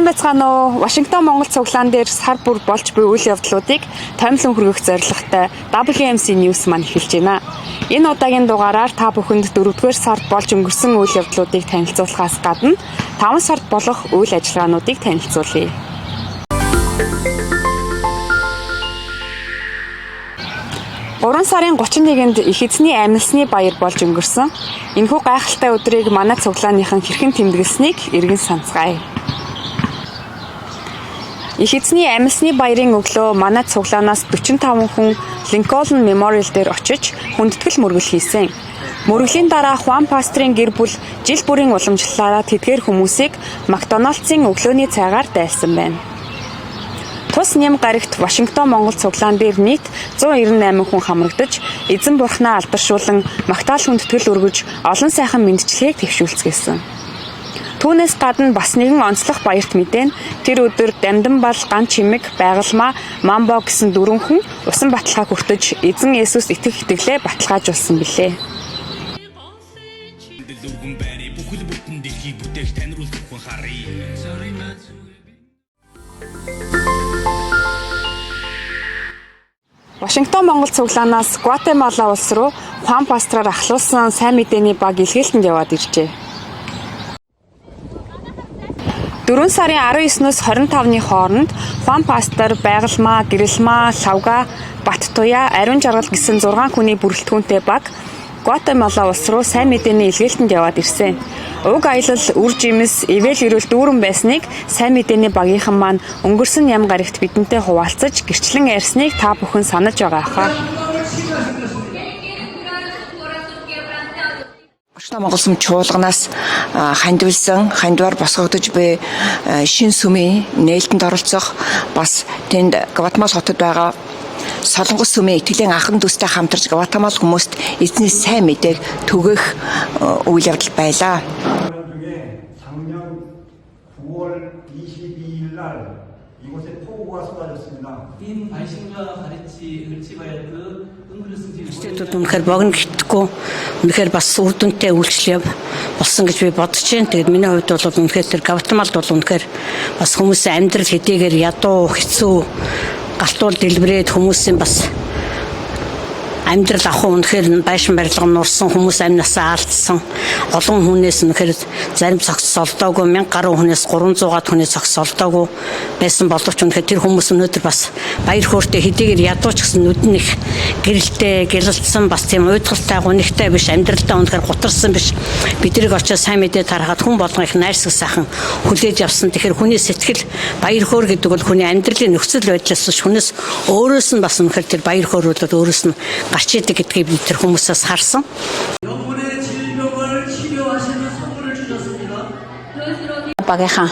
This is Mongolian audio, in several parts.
байцгаана уу? Вашингтон Монгол цуглаан дээр сар бүр болж буй үйл явдлуудыг томилон хүргэх зорилготой WMC News маань эхэлж байна. Энэ удаагийн дугаараар та бүхэнд 4-р сард болж өнгөрсөн үйл явдлуудыг танилцуулахаас гадна 5 сард болох үйл ажиллагаануудыг танилцуулъя. Гурван сарын 31-нд их эзний амилсны баяр болж өнгөрсөн. Энэхүү гайхалтай өдрийг манай цуглааныхан хэрхэн тэмдэглэснийг эргэн санацгаая. Их эзний амилсны баярын өглөө манай цуглаанаас 45 хүн Lincoln Memorial дээр очиж хүндэтгэл мөргөл хийсэн. Мөргөлийн дараа Хуан пастрын гэр бүл жил бүрийн уламжлалаараа тэдгээр хүмүүсийг Макдоналдсын өглөөний цайгаар дайлсан байна. Тус нэм гарагт Вашингтон Монгол цуглаан дээр нийт 198 хүн хамрагдаж, эзэн бурхнаа алдаршуулан магтаал хүндэтгэл өргөж, олон сайхан мэндчилгээг твшүүлцгээсэн. Түүнээс гадна бас нэгэн онцлог баярт мэдэн тэр өдөр Дамдан бол ган чимэг, байгалмаа, Мамбо гэсэн 4 хүн усан баталгаа хүртэж эзэн Есүс итгэх итгэлээ баталгаажуулсан билээ. Вашингтон Монгол цуглаанаас Гватемала улс руу Хуан пастраар ахлуулсан сайн мэдээний баг илгээлтэнд яваад иржээ. 4 сарын 19-ноос 25-ны хооронд Хуан пастор байгалмаа, гэрэлмаа, лавга, Баттуя, ариун жаргал гэсэн 6 хүний бүрэлдэхүүнтэй баг Гватемала улс руу сайн мэдээний илгээлтэнд яваад ирсэн. Уг аялал үр жимс, ивэл эрүүл дүүрэн байсныг сайн мэдээний багийнхан маань өнгөрсөн ям гарагт бидэнтэй хуваалцаж гэрчлэн ярьсныг та бүхэн санаж байгаа хаа. Вашингтон Монгол сүм чуулганаас хандвар босгогдож буй шин сүмийн нээлтэнд оролцох бас тэнд Гватемала хотод байгаа Солонгос сүмийн итгэлийн анхан дүүстэй хамтарч Гватемала хүмүүст эзний сайн мэдээг түгэх үйл явдал байлаа. 작년 9월 22일 날 이곳에 폭우가 쏟아졌습니다. 인 발신과 을치바야트 Тэд үнэхээр богино гэхгүй үнэхээр бас үр дүнтэй үйлчлэл болсон гэж би бодож байна. Тэгээд миний хувьд бол үнэхээр тэр Гватемалд бол үнэхээр бас хүмүүсийн амьдрал хэдийгээр ядуу хэцүү галтуул дэлбэрээд хүмүүсийн бас амьдрал ахуй үнэхээр байшин барилга нурсан хүмүүс амнасаа алдсан олон хүнээс үнэхээр зарим цогц олдоогүй 1000 гаруй хүнээс 300-аад хүнээс цогц олдоогүй байсан боловч үнэхээр тэр хүмүүс өнөөдөр бас баяр хөөртэй хэдийгээр ядууч гэсэн нүдэн их гэрэлтэй гэрэлтсэн бас тийм уйдгалтай гунигтай биш амьдралдаа үнэхээр гутарсан биш бидрийг очиж сайн мэдээ тарахад хүн болгон их найрсаг сайхан хүлээж авсан. Тэгэхээр хүний сэтгэл баяр хөөр гэдэг бол хүний амьдралын нөхцөл байдлаас хүнээс өөрөөс нь бас үнэхээр тэр баяр хөөрөлд өөрөөс нь гарч идэг гэдгийг бид тэр хүмүүсээс харсан. 영혼의 질병을 치료하시는 선물을 주셨습니다. Багийнхан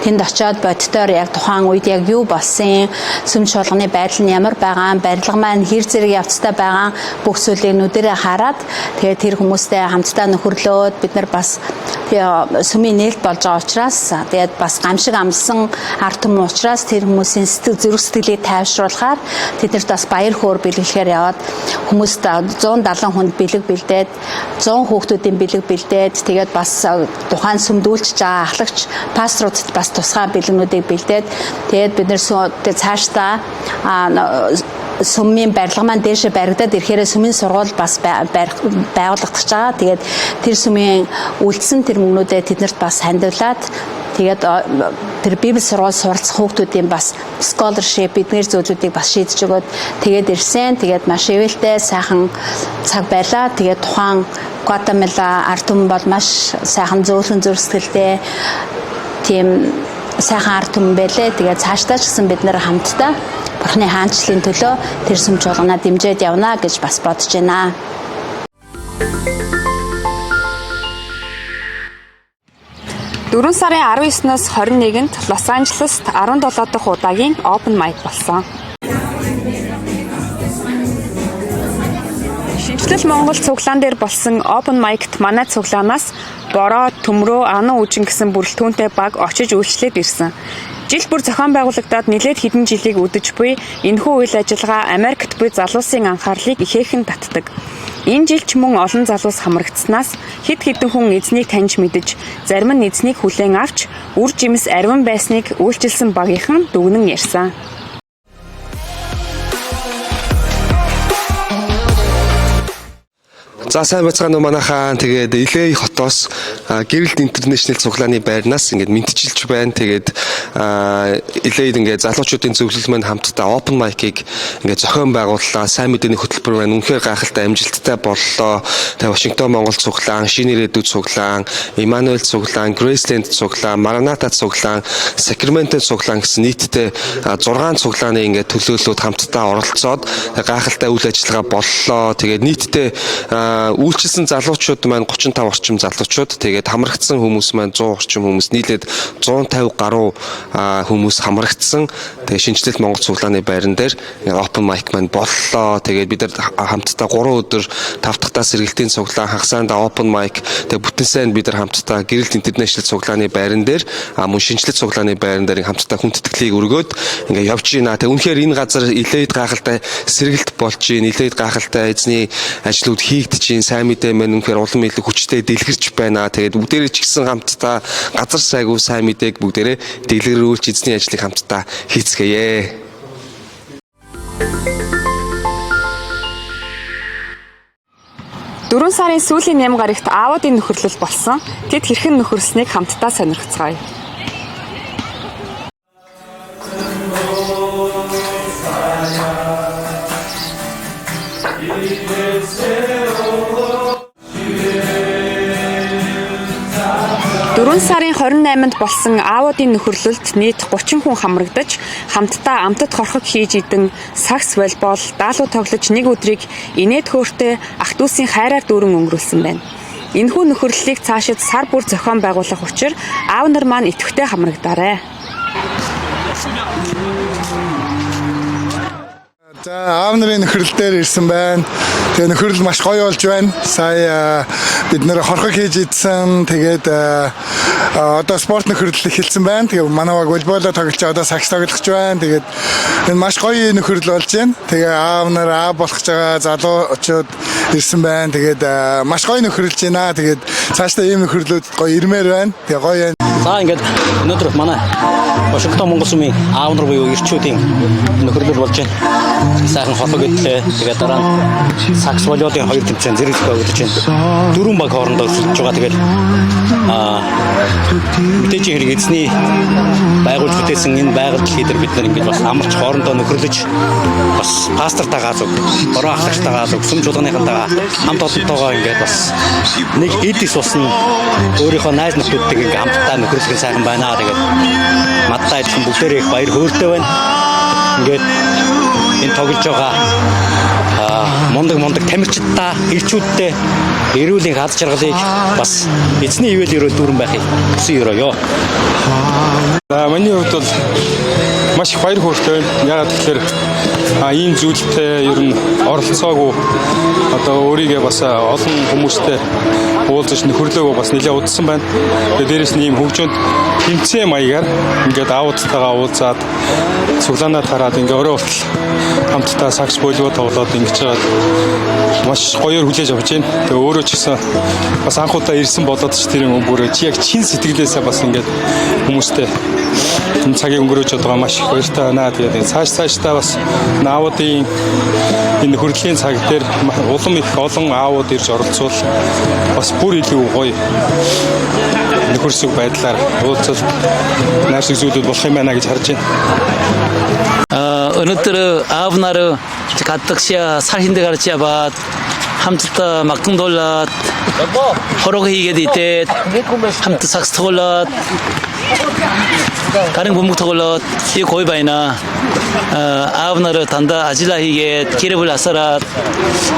тэнд очиод боддоор яг тухайн үед яг юу болсон, сүм чуулганы байдал нь ямар байгаа, барилга маань хэр зэрэг явцтай байгаа бүх зүйлийг нүдэрээ хараад тэгээд тэр хүмүүстэй хамтдаа нөхөрлөөд бид нар бас сүмийн нээлт болж байгаа учраас тэгээд бас гамшиг амлсан ард түмэн учраас тэр хүмүүсийн зүрх сэтгэлийг тайвшруулахаар тэднэрт бас баяр хөөр бэлгэлэхээр яваад хүмүүст 170 хүнд бэлэг бэлдээд 100 хүүхдүүдийн бэлэг бэлдээд тэгээд бас тухайн сүмдүүлж байгаа ахлагч пасторуудад бас тусгай бэлгэнүүдийг бэлдээд тэгээд бид нэр цаашдаа сүмийн барилга маань дээшээ баригдаад ирэхээр сүмийн сургууль бас байгуулагдаж байгаа. Тэгээд тэр сүмийн үлдсэн тэр мөнгнүүдээ тэднэрт бас хандивлаад тэгээд тэр библи сургууль суралцах хүүхдүүдийн бас scholarship эдгээр зүйлүүдийг бас шийдэж өгөөд тэгээд ирсэн. Тэгээд маш ивэлтэй сайхан цаг байлаа. Тэгээд тухайн Гватемала ард түмэн бол маш сайхан зөөлөн зүрх сэтгэлтэй тийм сайхан ард түмэн байлээ. Тэгээд цаашдаа ч гэсэн бид нэр хамтдаа Бурхны хаанчлалын төлөө тэр сүм чуулганаа дэмжиж явна гэж бас бодож байна. 4 сарын 19-ноос 21-нд Лос Анжелест 17 дахь удаагийн Open Mic болсон. Шинжлэл Монгол цуглаан дээр болсон Open Mic-т манай цуглаанаас бороо, төмрөө, анан үжин гэсэн бүрэлдэхүүнтэй баг очиж үйлчлээд ирсэн. Жил бүр зохион байгуулагдаад нэлээд хэдэн жилийг үдэж буй энэхүү үйл ажиллагаа Америкт буй залуусын анхаарлыг ихээхэн татдаг. Энэ жил ч мөн олон залуус хамрагдсанаас хэд хэдэн хүн эзнийг таньж мэдэж, зарим нь эзнийг хүлээн авч, үр жимс арвин байсныг үйлчилсэн багийнхан дүгнэн ярьсан. За сайн байцгаана уу манайхаа. Тэгээд LA хотоос Гэрэлт интернэшнл цуглааны байрнаас ингээд мэдчилж байна. Тэгээд LA-д ингээд залуучуудын зөвлөл маань хамтдаа open mic-ийг ингээд зохион байгууллаа. Сайн мэдээний хөтөлбөр маань үнэхээр гайхалтай амжилттай боллоо. Тэгээд Вашингтон, Монгол цуглаан, Шинэ ирээдүйд цуглаан, Emmanuel цуглаан, Graceland цуглаан, Maranatha цуглаан, Sacramento цуглаан гэсэн нийтдээ 6 цуглааны ингээд төлөөллүүд хамтдаа оролцоод гайхалтай үйл ажиллагаа боллоо. Тэгээд нийтдээ үйлчилсэн залуучууд маань 35 орчим залуучууд, тэгээд хамрагдсан хүмүүс маань 100 орчим хүмүүс, нийлээд 150 гаруй хүмүүс хамрагдсан. Тэгээд шинжлэлт Монгол цуглааны байран дээр open mic маань боллоо. Тэгээд бид нар хамтдаа 3 өдөр 5 дахь сэргэлтийн цуглаан, хагасаанда open mic, тэгээд бүтэн сайн бид нар хамтдаа Гэрэлт интернэшнл цуглааны байран дээр мөн шинжлэлт цуглааны байран дээр хамтдаа хүндэтгэлийг өргөөд ингээд явж байна. Тэгээд үнэхээр энэ газар илээд гайхалтай сэргэлт болж байна. Илээд гайхалтай эзний ажлууд хийгдэж, сайн мэдээ маань үнэхээр улам илүү хүчтэй дэлгэрч байна. Тэгээд бүгдээрээ ч гэсэн хамтдаа газар сайгүй сайн мэдээг бүгдээрээ дэлгэрүүлж эзний ажлыг хамтдаа хийцгээе. 4 сарын сүүлийн 8 гарагт аавуудын нөхөрлөл болсон. Тэд хэрхэн нөхөрснгийг хамтдаа сонирхцгаая. Сарын 28-нд болсон аавуудын нөхөрлөлд нийт 30 хүн хамрагдаж, хамтдаа амтд хорхог хийж идэн, сакс волейбол, даалуу тоглож нэг өдрийг инээд хөөртэй ах дүүсийн хайраар дүүрэн өнгөрүүлсэн байна. Энэхүү нөхөрлөлийг цаашид сар бүр зохион байгуулах учир аав нар маань идэвхтэй хамрагдаарай. За аав нарын нөхөрлөл дээр ирсэн байна. Тэгээ нөхөрлөл маш гоё болж байна. Сая бид нэр хорхог хийж идсэн. Тэгээд одоо спорт нөхөрлөл эхэлсэн байна. Тэгээ манай баг волейбол тоглож одоо сакс тоглож байна. Тэгээд энэ маш гоё нөхөрлөл болж байна. Тэгээ аав нар аав болох гэж байгаа залуучууд ирсэн байна. Тэгээд маш гоё нөхөрлөж байна. Тэгээд цаашдаа ийм нөхөрлөлүүд гоё ирмээр байна. Тэгээ гоё байна. За ингээд өнөөдөр манай Вашингтон Монгол сүмийн аав нар буюу ирчүүдийн нөхөрлөл болж байна. Сайхан холбог идэлээ. Тэгээд дараа нь сакс волейболын 2 тэмцээн зэрэг байгуулж байна. 4 баг хоорондоо өсөж байгаа. Тэгээд мэдээж хэрэг эзний байгуулж бүтээсэн энэ байгууллага хийдэр бид нар ингээд бас амарч хоорондоо нөхөрлөж бас пастортайгаа зүг, бороо ахлагчтайгаа зүг, сүм чуулганыхантайгаа хамт олонтойгоо ингээд бас нэг эдис болсон өөрийнхөө найз нөхдөдтэй ингээд хамтдаа нөхөрлөх сайхан байна. Тэгээд мадтай адилхан бүгдээрээ их баяр хөөртэй байна. Ингээд энэ тоглож байгаа мундаг тамирчидтай, ирчүүдтэй эрүүлийн хад жаргалыг бас эзний ивэл өрөө дүүрэн байхыг хүсэн өрөөё. Миний хувьд бол маш их баяр хөөртэй байна. Яагаад гэхээр ийм зүйлтэй ер нь оролцоогүй одоо өөрийгөө бас олон хүмүүстэй уулзаж нөхөрлөөгөө бас нэлээд удсан байна. Тэгээд дээрэс нь ийм хөгжөөнд тэмцээн маягаар ингээд аавуудтайгаа уулзаад цуглаанаа тараад ингээд орой хүртэл хамтдаа сакс волейбол тоглоод ингэж чаад маш гоёор хүлээж авч байна. Тэгээ өөрөө ч гэсэн бас анхудаа ирсэн болоод ч тэр өнгөрөө чи яг чин сэтгэлээсээ бас ингээд хүмүүстэй энэ цагийг өнгөрөөж байгаа маш их баяртай байна. Тэгээд цаашдаа бас аавуудын энэ нөхөрлөлийн цаг дээр улам их олон аавууд ирж оролцвол бас бүр илүү гоё нөхөрсөг байдлаар уулзалт наашиг зүйлүүд болох юм байна гэж харж байна. Өнөөдөр аав нар гадагшаа сар хиндэг гарч яваад хамтдаа магтуулаад хорог хийгээд идээд хамт сакс тоглоод 다른 공부 토글로 이 고이 바이나 아브나르 단다 아질라히게 기름을 아사라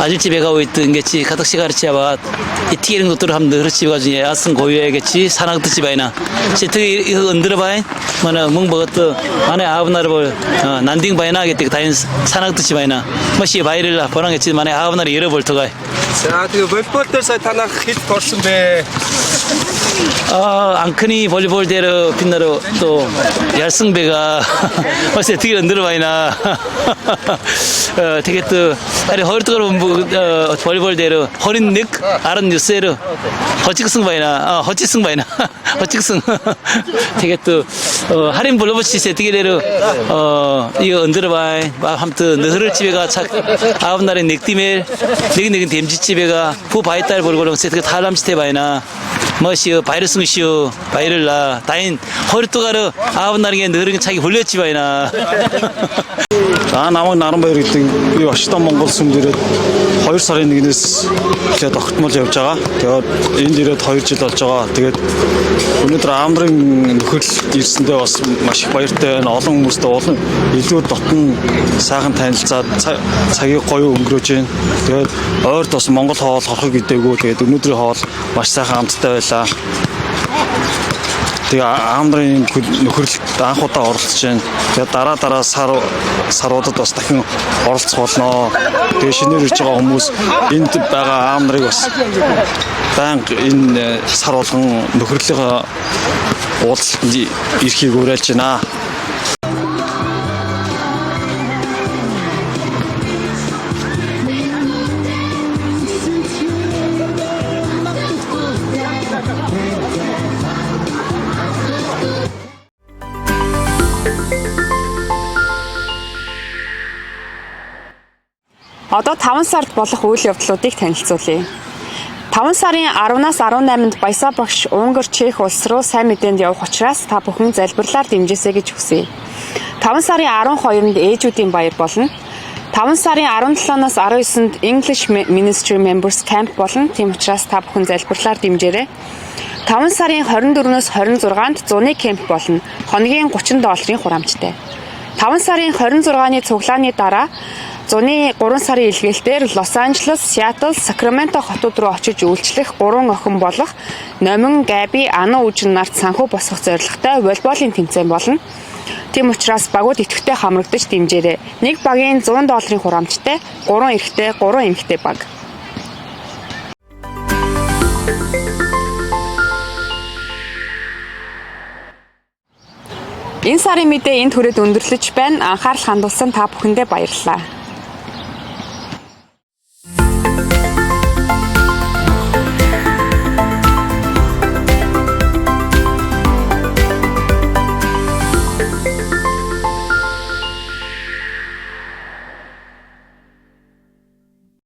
아질집에 가고 있던 게지 가득 시가르치아바 이 티기는 것들을 하면 그렇지 가지고 아슨 고유에겠지 사랑 뜻지 바이나 시트기 이거 흔들어 바이 mana 뭉버것도 안에 아브나르 난딩 바이나 하겠대 다인 사랑 뜻지 바이나 뭐시 바이를 보랑겠지 만에 아브나르 잃어볼 터가 자, 그 웹포털 사이트 하나 히트 걸었는데 앙크니 볼리볼대로 빛나러 또 열승배가 어제 되게 흔들어봐이나 되게 또 아니 허리도 볼리볼대로 허린 닉 아른 뉴스에로 허직승 바이나 허직승 바이나 허직승 되게 또 할인 볼로버치세 되게대로 이거 흔들어봐이 아무튼 너를 집에가 착 아홉 날에 넥디멜 내긴 댐지집에가 후 바이딸 볼고롱 세트가 탈람시테 바이나 뭐시여 바이러스시여 바이럴라 다인 허리또가르 아홉 날에 너를 자기 불렸지 바이나 намайг наран баяр гэдэг би Вашингтон Монгол сүмдэрээд 2 сарын 1-ээс тэгээд тогтмол явж байгаа. Тэгээд энд ирээд 2 жил болж байгаа. Тэгээд өнөөдөр аамдрын нөхөл ирсэндээ бас маш их баяртай байна. Олон хүмүүстэй олон илүү дотн сайхан танилцаад цагийг гоё өнгөрөөж байна. Тэгээд ойрд бас Монгол хоол хорхог идэггүй. Тэгээд өнөөдрийн хоол маш сайхан амттай байлаа. Тэгээ аамдрын нөхөрлөлт анх удаа оролцож байна. Тэгээ дараа саруудад бас дахин оролцох болно. Тэгээ шинээр ирж байгаа хүмүүс энд байгаа аамдрыг бас банк энэ сар болгон нөхөрлөлийн уулзалтанд ирэхийг уриалж байна. Одоо 5 сард болох үйл явдлуудыг танилцуулъя. 5 сарын 10-аас 18-нд Баясаа багш Унгар Чех улс руу сайн мэдээнд явах учраас та бүхэн залбирлаар дэмжээсэй гэж хүсье. 5 сарын 12-нд ээжүүдийн баяр болно. 5 сарын 17-наас 19-нд English Ministry Members Camp болно. Тийм учраас та бүхэн залбирлаар дэмжээрэй. 5 сарын 24-нөөс 26-нд зуны кемп болно. Хоногийн $30 хураамжтай. 5 сарын 26-ны цуглааны дараа зуны 3 сарын илгээлтээр Лос Анжелес, Сиэтл, Сакраменто хотууд руу очиж үйлчлэх 3 охин болох Номин, Габи, Ана үжин нарт санхүү босгох зорилготой волейболын тэмцээн болно. Тийм учраас багууд идэвхтэй хамрагдаж дэмжээрэй. Нэг багийн $100 хураамжтай, 3 эрэгтэй, 3 эмэгтэй баг. Энэ сарын мэдээ энд хүрээд өндөрлөж байна. Анхаарал хандуулсан та бүхэндээ баярлалаа.